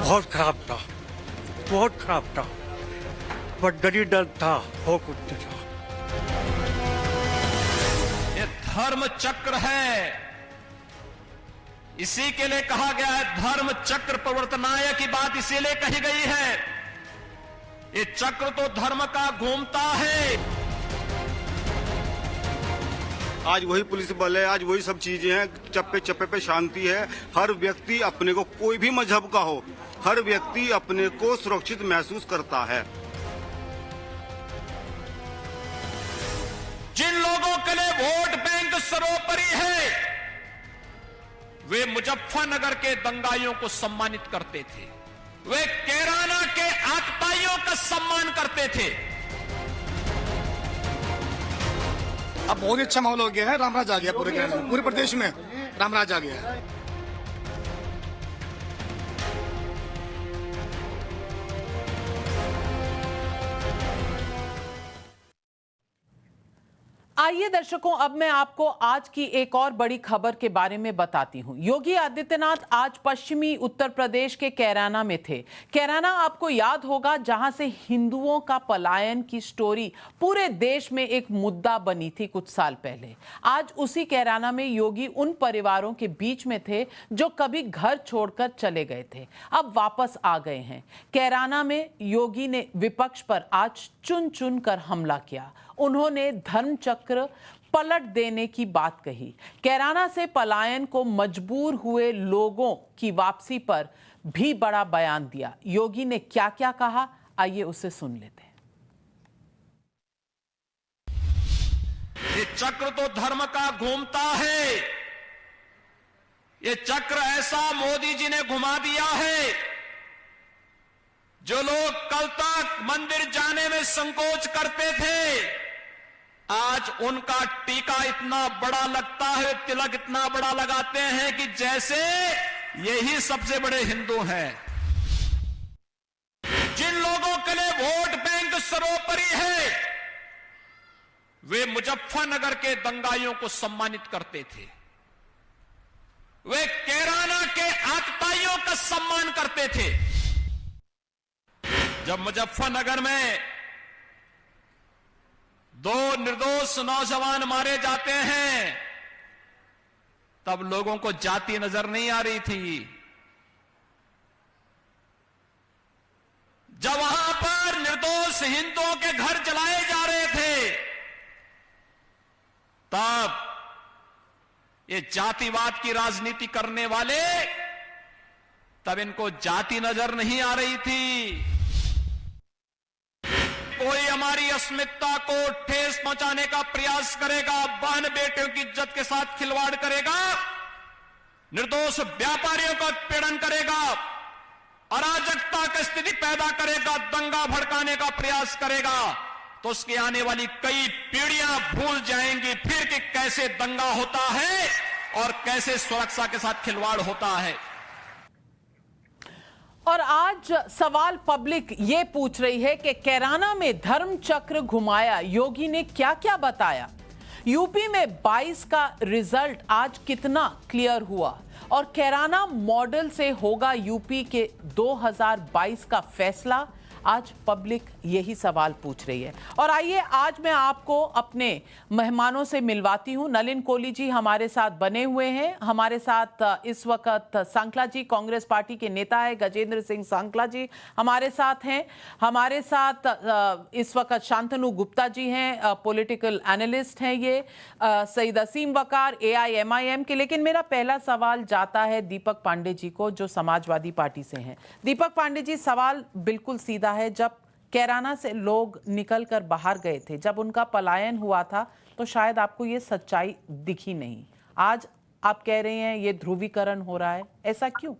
बहुत खराब था, बहुत खराब था, पर डरी डर था, हो कुछ नहीं था। ये धर्म चक्र है, इसी के लिए कहा गया है धर्म चक्र प्रवर्तनाय की बात इसीलिए कही गई है। ये चक्र तो धर्म का घूमता है। आज वही पुलिस बल है, आज वही सब चीजें हैं, चप्पे चप्पे पे शांति है। हर व्यक्ति अपने को, कोई भी मजहब का हो, हर व्यक्ति अपने को सुरक्षित महसूस करता है। जिन लोगों के लिए वोट बैंक सर्वोपरि है, वे मुजफ्फरनगर के दंगाइयों को सम्मानित करते थे, वे कैराना के आतताइयों का सम्मान करते थे। अब बहुत ही अच्छा माहौल हो गया है, रामराज आ गया पूरे प्रदेश में, रामराज आ गया है। आइए दर्शकों, अब मैं आपको आज की एक और बड़ी खबर के बारे में बताती हूं। योगी आदित्यनाथ आज पश्चिमी उत्तर प्रदेश के कैराना में थे। कैराना आपको याद होगा, जहां से हिंदुओं का पलायन की स्टोरी पूरे देश में एक मुद्दा बनी थी कुछ साल पहले। आज उसी कैराना में योगी उन परिवारों के बीच में थे जो कभी घर छोड़कर चले गए थे, अब वापस आ गए हैं। कैराना में योगी ने विपक्ष पर आज चुन चुन कर हमला किया। उन्होंने धर्म चक्र पलट देने की बात कही। कैराना से पलायन को मजबूर हुए लोगों की वापसी पर भी बड़ा बयान दिया। योगी ने क्या क्या कहा, आइए उसे सुन लेते हैं। ये चक्र तो धर्म का घूमता है। ये चक्र ऐसा मोदी जी ने घुमा दिया है, जो लोग कल तक मंदिर जाने में संकोच करते थे, आज उनका टीका इतना बड़ा लगता है, तिलक इतना बड़ा लगाते हैं कि जैसे यही सबसे बड़े हिंदू हैं। जिन लोगों के लिए वोट बैंक सर्वोपरि है, वे मुजफ्फरनगर के दंगाइयों को सम्मानित करते थे, वे कैराना के आतताइयों का सम्मान करते थे। जब मुजफ्फरनगर में 2 निर्दोष नौजवान मारे जाते हैं, तब लोगों को जाति नजर नहीं आ रही थी। जब वहां पर निर्दोष हिंदुओं के घर जलाए जा रहे थे, तब ये जातिवाद की राजनीति करने वाले, तब इनको जाति नजर नहीं आ रही थी। कोई हमारी अस्मिता को ठेस पहुंचाने का प्रयास करेगा, बहन बेटियों की इज्जत के साथ खिलवाड़ करेगा, निर्दोष व्यापारियों का उत्पीड़न करेगा, अराजकता की स्थिति पैदा करेगा, दंगा भड़काने का प्रयास करेगा, तो उसकी आने वाली कई पीढ़ियां भूल जाएंगी फिर कि कैसे दंगा होता है और कैसे सुरक्षा के साथ खिलवाड़ होता है। और आज सवाल पब्लिक ये पूछ रही है कि कैराना में धर्म चक्र घुमाया, योगी ने क्या क्या बताया। यूपी में 22 का रिजल्ट आज कितना क्लियर हुआ, और कैराना मॉडल से होगा यूपी के 2022 का फैसला। आज पब्लिक यही सवाल पूछ रही है। और आइए आज मैं आपको अपने मेहमानों से मिलवाती हूं। नलिन कोहली जी हमारे साथ बने हुए हैं। हमारे साथ इस वक्त सांकला जी कांग्रेस पार्टी के नेता है, गजेंद्र सिंह सांकला जी हमारे साथ हैं। हमारे साथ इस वक्त शांतनु गुप्ता जी हैं, पॉलिटिकल एनालिस्ट हैं ये, सईद असीम वकार AIMIM के। लेकिन मेरा पहला सवाल जाता है दीपक पांडे जी को, जो समाजवादी पार्टी से हैं। दीपक पांडे जी, सवाल बिल्कुल सीधा है। जब कैराना से लोग निकलकर बाहर गए थे, जब उनका पलायन हुआ था, तो शायद आपको ये सच्चाई दिखी नहीं। आज आप कह रहे हैं ये ध्रुवीकरण हो रहा है, ऐसा क्यों?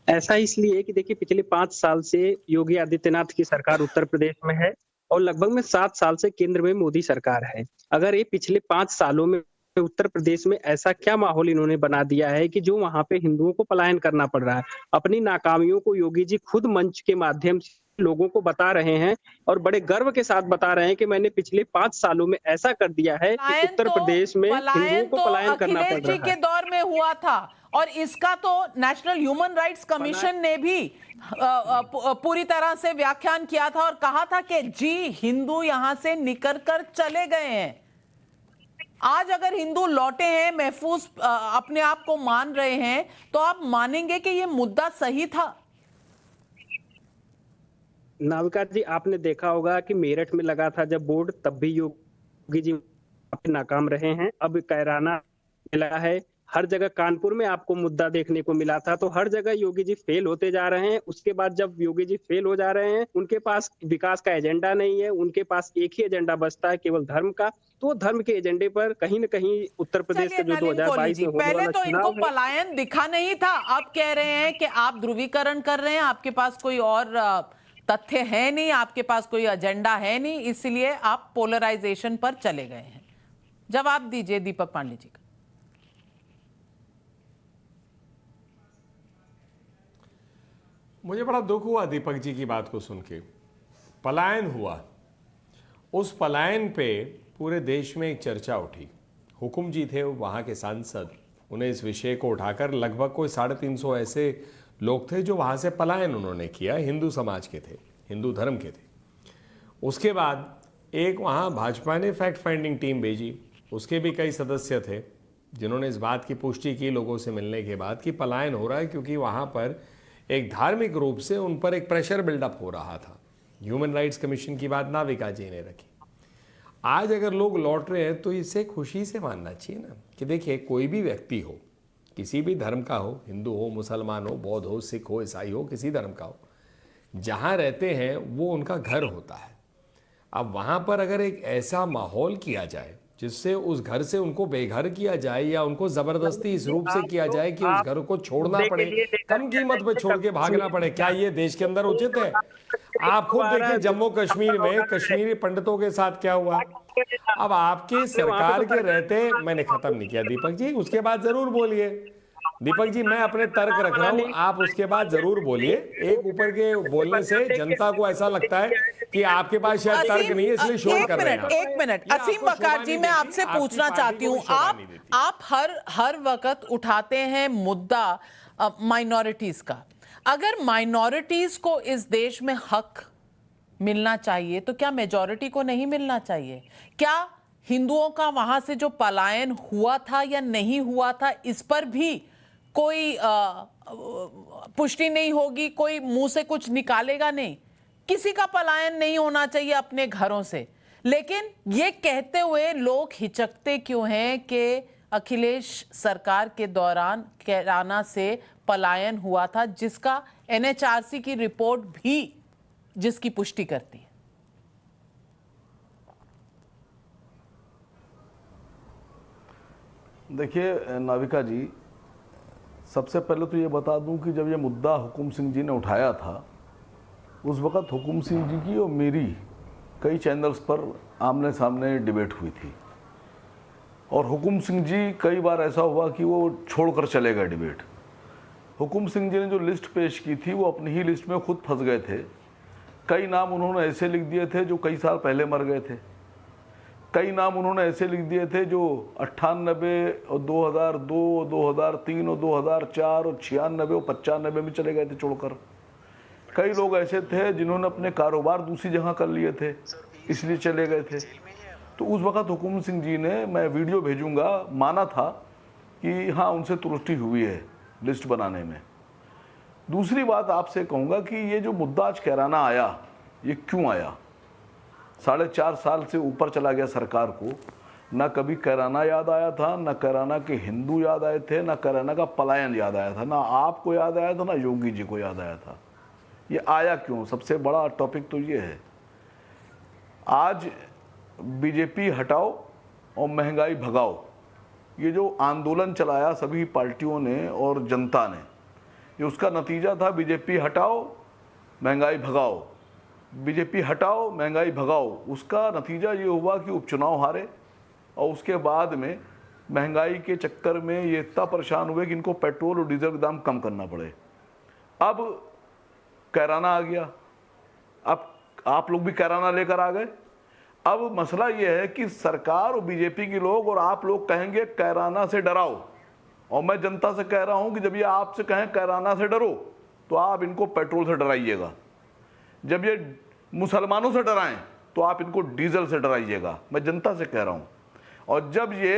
ऐसा इसलिए कि देखिए, पिछले 5 साल से योगी आदित्यनाथ की सरकार उत्तर प्रदेश में है और लगभग में 7 साल से केंद्र में मोदी सरकार है। अगर ये पिछले 5 सालों में उत्तर प्रदेश में ऐसा क्या माहौल इन्होंने बना दिया है कि जो वहां पे हिंदुओं को पलायन करना पड़ रहा है। अपनी नाकामियों को योगी जी खुद मंच के माध्यम से लोगों को बता रहे हैं और बड़े गर्व के साथ बता रहे हैं कि मैंने पिछले 5 सालों में ऐसा कर दिया है कि उत्तर प्रदेश में हिंदुओं को पलायन करना पड़ अखिलेश जी रहा के है। दौर में हुआ था और इसका तो नेशनल ह्यूमन राइट्स कमीशन ने भी पूरी तरह से व्याख्यान किया था और कहा था कि जी हिंदू यहां से निकल कर चले गए हैं। आज अगर हिंदू लौटे हैं, महफूज अपने आप को मान रहे हैं, तो आप मानेंगे कि यह मुद्दा सही था? नाविका जी, आपने देखा होगा कि मेरठ में लगा था जब बोर्ड, तब भी योगी जी नाकाम रहे हैं। अब कैराना मिला है, हर जगह कानपुर में आपको मुद्दा देखने को मिला था, तो हर जगह योगी जी फेल होते जा रहे हैं। उसके बाद जब योगी जी फेल हो जा रहे हैं, उनके पास विकास का एजेंडा नहीं है, उनके पास एक ही एजेंडा बचता है केवल धर्म का। तो धर्म के एजेंडे पर कहीं न कहीं उत्तर प्रदेश का जो 2022 में होने पहले वाला तो इनको चुनाव है, पलायन दिखा नहीं था, आप कह रहे हैं कि आप ध्रुवीकरण कर रहे हैं, आपके पास कोई और तथ्य है नहीं, आपके पास कोई एजेंडा है नहीं, इसलिए आप पोलराइजेशन पर चले गए हैं। जवाब दीजिए दीपक पांडे जी का। मुझे बड़ा दुख हुआ दीपक जी की बात को सुन के। पलायन हुआ, उस पलायन पे पूरे देश में एक चर्चा उठी। हुकुम जी थे वहाँ के सांसद, उन्हें इस विषय को उठाकर लगभग कोई 350 ऐसे लोग थे जो वहाँ से पलायन उन्होंने किया, हिंदू समाज के थे, हिंदू धर्म के थे। उसके बाद एक वहाँ भाजपा ने फैक्ट फाइंडिंग टीम भेजी, उसके भी कई सदस्य थे जिन्होंने इस बात की पुष्टि की लोगों से मिलने के बाद कि पलायन हो रहा है, क्योंकि वहाँ पर एक धार्मिक रूप से उन पर एक प्रेशर बिल्डअप हो रहा था। ह्यूमन राइट्स कमीशन की बात नाविका जी ने रखी। आज अगर लोग लौट रहे हैं तो इसे खुशी से मानना चाहिए ना कि देखिए, कोई भी व्यक्ति हो, किसी भी धर्म का हो, हिंदू हो, मुसलमान हो, बौद्ध हो, सिख हो, ईसाई हो, किसी धर्म का हो, जहाँ रहते हैं वो उनका घर होता है। अब वहाँ पर अगर एक ऐसा माहौल किया जाए जिससे उस घर से उनको बेघर किया जाए या उनको जबरदस्ती इस रूप से किया जाए कि उस घर को छोड़ना पड़े, कम कीमत पे छोड़ के भागना पड़े, क्या ये देश के अंदर उचित है? आप खुद देखिए जम्मू कश्मीर में कश्मीरी पंडितों के साथ क्या हुआ। अब आपकी सरकार के रहते, मैंने खत्म नहीं किया दीपक जी, उसके बाद जरूर बोलिए। दीपक जी, मैं अपने तर्क रख रहा हूं, आप उसके बाद जरूर बोलिए। एक ऊपर के बोलने से जनता को ऐसा लगता है कि आपके पास शायद तर्क नहीं है, इसलिए शोर कर रहे हैं। एक मिनट असीम बकार जी, मैं आपसे पूछना चाहती हूँ, आप हर वक्त उठाते हैं मुद्दा माइनॉरिटीज का। अगर माइनॉरिटीज को इस देश में हक मिलना चाहिए तो क्या मेजॉरिटी को नहीं मिलना चाहिए? क्या हिंदुओं का वहां से जो पलायन हुआ था या नहीं हुआ था, इस पर भी कोई पुष्टि नहीं होगी, कोई मुंह से कुछ निकालेगा नहीं? किसी का पलायन नहीं होना चाहिए अपने घरों से, लेकिन ये कहते हुए लोग हिचकते क्यों हैं कि अखिलेश सरकार के दौरान कैराना से पलायन हुआ था, जिसका एनएचआरसी की रिपोर्ट भी जिसकी पुष्टि करती है? देखिए नाविका जी, सबसे पहले तो ये बता दूं कि जब ये मुद्दा हुकुम सिंह जी ने उठाया था, उस वक़्त हुकुम सिंह जी की और मेरी कई चैनल्स पर आमने सामने डिबेट हुई थी और हुकुम सिंह जी कई बार ऐसा हुआ कि वो छोड़कर चले गए डिबेट। हुकुम सिंह जी ने जो लिस्ट पेश की थी वो अपनी ही लिस्ट में खुद फंस गए थे। कई नाम उन्होंने ऐसे लिख दिए थे जो कई साल पहले मर गए थे, कई नाम उन्होंने ऐसे लिख दिए थे जो 98 और 2002 और 2003 और 2004 और 96 और 95 में चले गए थे छोड़कर। कई लोग ऐसे थे जिन्होंने अपने कारोबार दूसरी जगह कर लिए थे, इसलिए चले गए थे। तो उस वक़्त हुकुम सिंह जी ने, मैं वीडियो भेजूंगा, माना था कि हाँ उनसे त्रुटि हुई है लिस्ट बनाने में। दूसरी बात आपसे कहूँगा कि ये जो मुद्दा आज कैराना आया, ये क्यों आया? 4.5 साल से ऊपर चला गया सरकार को, ना कभी कैराना याद आया था, ना कैराना के हिंदू याद आए थे, ना कैराना का पलायन याद आया था, ना आपको याद आया था, ना योगी जी को याद आया था। ये आया क्यों? सबसे बड़ा टॉपिक तो ये है, आज बीजेपी हटाओ और महंगाई भगाओ, ये जो आंदोलन चलाया सभी पार्टियों ने और जनता ने, ये उसका नतीजा था बीजेपी हटाओ महंगाई भगाओ, बीजेपी हटाओ महंगाई भगाओ। उसका नतीजा ये हुआ कि उपचुनाव हारे और उसके बाद में महंगाई के चक्कर में ये इतना परेशान हुए कि इनको पेट्रोल और डीजल के दाम कम करना पड़े। अब कैराना आ गया, आप लोग भी कैराना लेकर आ गए। अब मसला यह है कि सरकार और बीजेपी के लोग और आप लोग कहेंगे कैराना से डराओ, और मैं जनता से कह रहा हूं कि जब ये आपसे कहें कैराना से डरो तो आप इनको पेट्रोल से डराइएगा, जब ये मुसलमानों से डराएं तो आप इनको डीजल से डराइएगा, मैं जनता से कह रहा हूं। और जब ये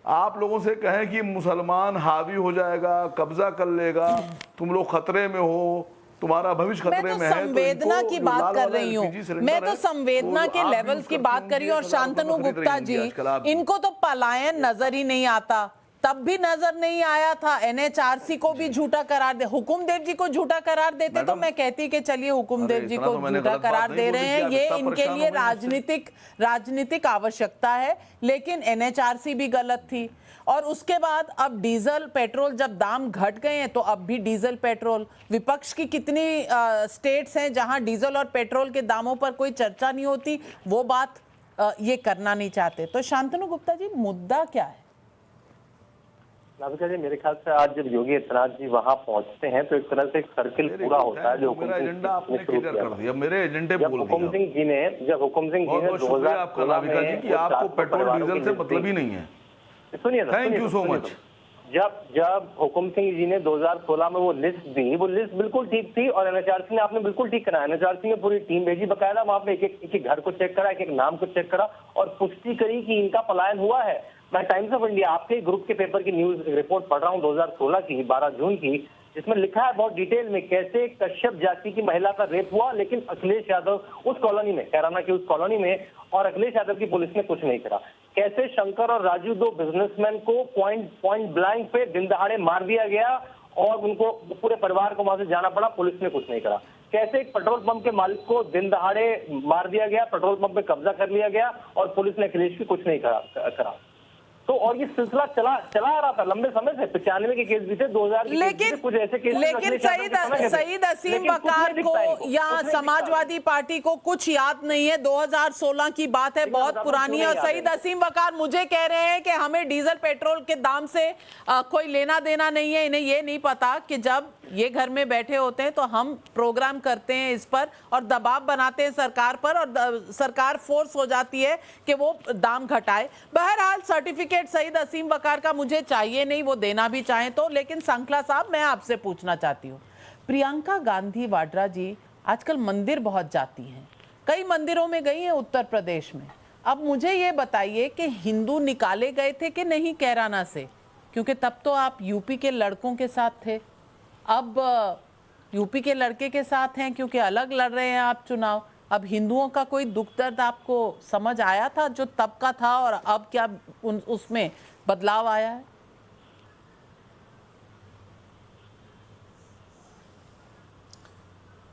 आप लोगों से कहें कि मुसलमान हावी हो जाएगा, कब्जा कर लेगा, तुम लोग खतरे में हो, तुम्हारा भविष्य खतरे में है, संवेदना की बात कर रही हूँ, मैं तो संवेदना के लेवल्स की बात कर रही हूँ। और शांतनु गुप्ता जी, इनको तो पलायन नजर ही नहीं आता, तब भी नजर नहीं आया था। एनएचआरसी को भी झूठा करार दे, हुकुमदेव जी को झूठा करार देते तो मैं कहती कि चलिए हुकुमदेव जी को झूठा करार दे रहे हैं, ये इनके लिए राजनीतिक आवश्यकता है, लेकिन एनएचआरसी भी गलत थी। और उसके बाद अब डीजल पेट्रोल जब दाम घट गए हैं तो अब भी डीजल पेट्रोल, विपक्ष की कितनी स्टेट्स हैं जहां डीजल और पेट्रोल के दामों पर कोई चर्चा नहीं होती, वो बात ये करना नहीं चाहते। तो शांतनु गुप्ता जी, मुद्दा क्या है? नाविका जी, मेरे ख्याल से आज जब योगी आदित्यनाथ जी वहां पहुंचते हैं तो एक तरह से एक सर्किल पूरा होता है जो मेरा एजेंडा आपने क्लियर कर दिया, मेरे एजेंडे बोल दिया। हुकुम सिंह जी ने 2016 में कि आपको पेट्रोल डीजल से मतलब ही नहीं है। सुनिए, थैंक यू सो मच। जब हुकुम सिंह जी ने 2016 में वो लिस्ट दी, वो लिस्ट बिल्कुल ठीक थी और एनएचआरसी ने आपने बिल्कुल ठीक कराया। एनएचआरसी ने पूरी टीम भेजी, बकायदा वहां पे एक एक घर को चेक करा, एक एक नाम को चेक करा और पुष्टि करी कि इनका पलायन हुआ है। मैं टाइम्स ऑफ इंडिया आपके ग्रुप के पेपर की न्यूज रिपोर्ट पढ़ रहा हूँ 2016 की 12 जून की, जिसमें लिखा है बहुत डिटेल में कैसे कश्यप जाति की महिला का रेप हुआ, लेकिन अखिलेश यादव उस कॉलोनी में, कैराना की उस कॉलोनी में, और अखिलेश यादव की पुलिस ने कुछ नहीं करा। कैसे शंकर और राजू, दो बिजनेसमैन को पॉइंट ब्लैंक पे दिन दहाड़े मार दिया गया और उनको पूरे परिवार को वहां से जाना पड़ा, पुलिस ने कुछ नहीं करा। कैसे एक पेट्रोल पंप के मालिक को दिन दहाड़े मार दिया गया, पेट्रोल पंप पे कब्जा कर लिया गया और पुलिस ने अखिलेश की कुछ नहीं करा। तो और ये सिलसिला चला आ रहा था लंबे समय से। 95 के केस भी थे, 2000 के लेकिन कुछ ऐसे केस, लेकिन सईद असीम वकार को या समाजवादी पार्टी को कुछ याद नहीं है। 2016 की बात है, बहुत पुरानी है। और सईद असीम वकार मुझे कह रहे हैं कि हमें डीजल पेट्रोल के दाम से कोई लेना देना नहीं है। इन्हें ये नहीं पता कि जब ये घर में बैठे होते हैं तो हम प्रोग्राम करते हैं इस पर और दबाव बनाते हैं सरकार पर, और सरकार फोर्स हो जाती है कि वो दाम घटाए। बहरहाल सर्टिफिकेट सईद असीम वकार का मुझे चाहिए नहीं, वो देना भी चाहें तो। लेकिन सांखला साहब, मैं आपसे पूछना चाहती हूँ, प्रियंका गांधी वाड्रा जी आजकल मंदिर बहुत जाती हैं, कई मंदिरों में गई हैं उत्तर प्रदेश में। अब मुझे ये बताइए कि हिंदू निकाले गए थे कि नहीं कैराना से, क्योंकि तब तो आप यूपी के लड़कों के साथ थे, अब यूपी के लड़के के साथ हैं क्योंकि अलग लड़ रहे हैं आप चुनाव। अब हिंदुओं का कोई दुख दर्द आपको समझ आया था जो तब का था, और अब क्या उसमें बदलाव आया है?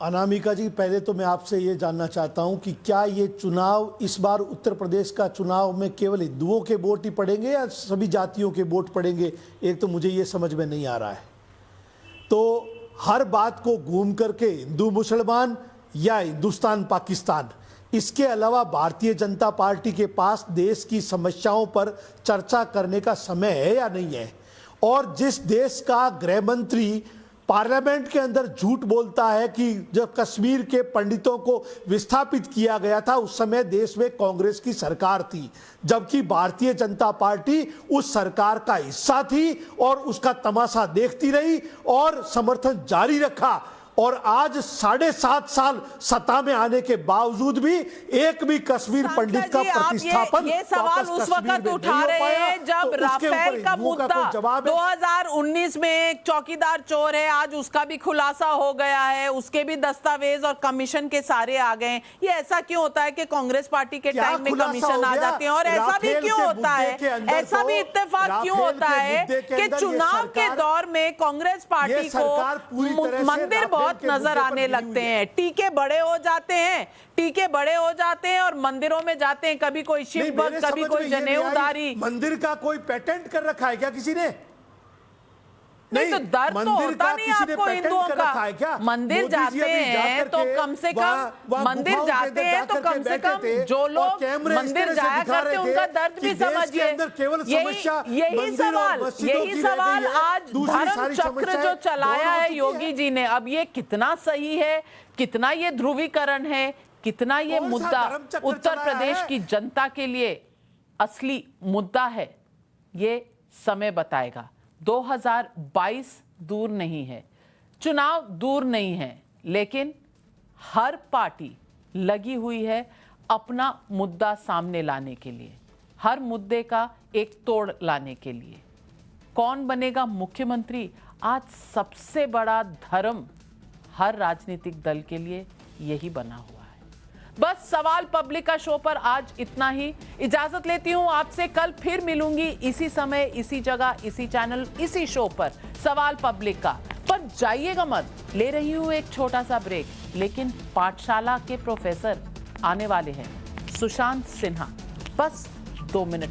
अनामिका जी, पहले तो मैं आपसे ये जानना चाहता हूं कि क्या ये चुनाव, इस बार उत्तर प्रदेश का चुनाव में केवल हिंदुओं के वोट ही पड़ेंगे या सभी जातियों के वोट पड़ेंगे? एक तो मुझे ये समझ में नहीं आ रहा है। तो हर बात को घूम करके हिंदू मुसलमान या हिंदुस्तान पाकिस्तान, इसके अलावा भारतीय जनता पार्टी के पास देश की समस्याओं पर चर्चा करने का समय है या नहीं है? और जिस देश का गृह मंत्री पार्लियामेंट के अंदर झूठ बोलता है कि जब कश्मीर के पंडितों को विस्थापित किया गया था उस समय देश में कांग्रेस की सरकार थी, जबकि भारतीय जनता पार्टी उस सरकार का हिस्सा थी और उसका तमाशा देखती रही और समर्थन जारी रखा। और आज 7.5 साल सत्ता में आने के बावजूद भी एक भी कश्मीर पंडित का प्रतिस्थापन ये सवाल उस वक्त उठा रहे हैं जब राफेल का मुद्दा 2019 में एक चौकीदार चोर है, आज उसका भी खुलासा हो गया है, उसके भी दस्तावेज और कमीशन के सारे आ गए। ये ऐसा क्यों होता है कि कांग्रेस पार्टी के टाइम में कमीशन आ जाते हैं? और ऐसा भी क्यों होता है, ऐसा भी इत्तेफाक क्यों होता है कि चुनाव के दौर में कांग्रेस पार्टी को मंदिर बहुत नजर आने लगते हैं, टीके बड़े हो जाते हैं और मंदिरों में जाते हैं, कभी कोई शिव भक्त, कभी कोई जनेऊधारी। मंदिर का कोई पेटेंट कर रखा है क्या किसी ने? नहीं तो डर तो होता नहीं आपको हिंदुओं का? मंदिर जाते हैं तो कम से कम मंदिर जाते हैं तो कम से कम जो लोग मंदिर जाया करते हैं उनका दर्द भी समझिए। यही सवाल आज धर्म चक्र जो चलाया है योगी जी ने, अब ये कितना सही है, कितना ये ध्रुवीकरण है, कितना ये कौन सा मुद्दा धर्मचक्र उत्तर चलाया प्रदेश है? की जनता के लिए असली मुद्दा है, ये समय बताएगा। 2022 दूर नहीं है, चुनाव दूर नहीं है, लेकिन हर पार्टी लगी हुई है अपना मुद्दा सामने लाने के लिए, हर मुद्दे का एक तोड़ लाने के लिए। कौन बनेगा मुख्यमंत्री, आज सबसे बड़ा धर्म हर राजनीतिक दल के लिए यही बना हुआ है। बस सवाल पब्लिक का शो पर आज इतना ही। इजाजत लेती हूं आपसे, कल फिर मिलूंगी इसी समय, इसी जगह, इसी चैनल, इसी शो पर, सवाल पब्लिक का। पर जाइएगा मत, ले रही हूं एक छोटा सा ब्रेक, लेकिन पाठशाला के प्रोफेसर आने वाले हैं, सुशांत सिन्हा, बस 2 मिनट।